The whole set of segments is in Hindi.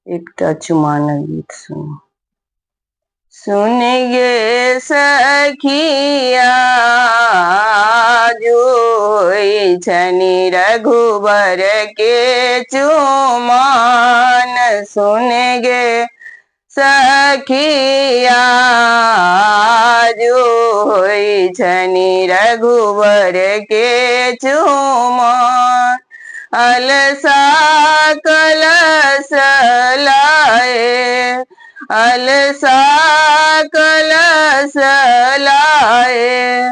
एकटा चुमाना गीत सुनो। सुन गे सखिया जोई छनि रघुबर के चुमान। सुन गे सखिया जोई छनि रघुबर के चुमान। अलसा कलश लाए, अलसा कलश लाए,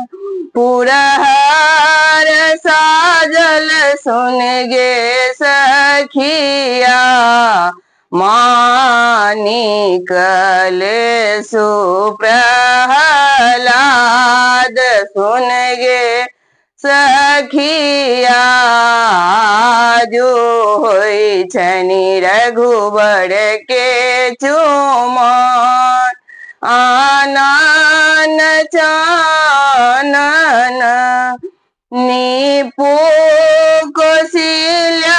पुरहर साजल। सुन गे सखिया मानिक लेसु प्रहलाद। सुन गे सखिया जोई छनि रघुबर के चुमान। आनन चानन नीपू कौशल्या।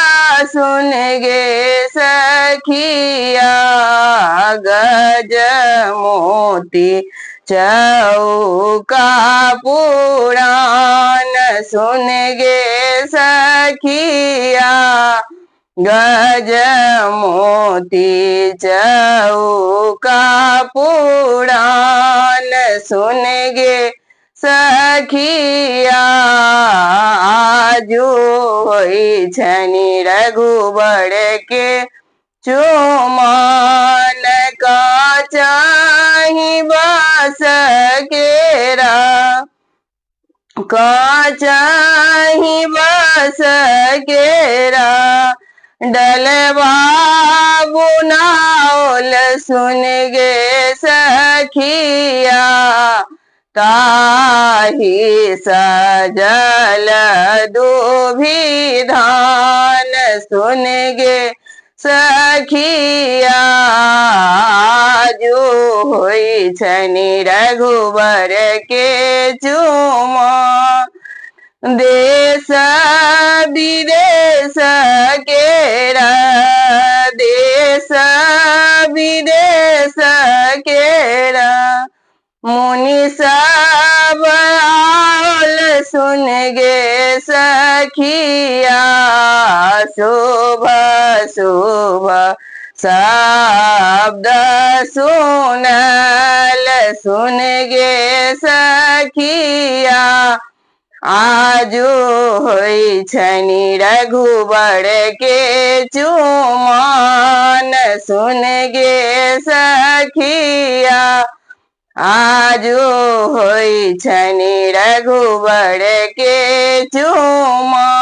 सुन गे सखिया गज मोती चौका पुराण। सुन गे सखिया गज मोती चौका पुराण। सुन गे सखिया जोई छनि रघुबर के चुमान। का चाहि बास केरा, का चाहि बास केरा, डलवा बुनाओल। सुन गे सखिया ताहि सजल दुभिधान। सुन गे सखिया जोई छनि रघुबर के चुमान। देश विदेश केरा, देश विदेश केरा, मुनि सब आओल। सुन गे सखिया शुभ शुभ शब्द सुनल। सुन गे सखिया जोई छनि रघुबर के चुमान। सुन गे सखिया जोई छनि रघुबर के चुमान।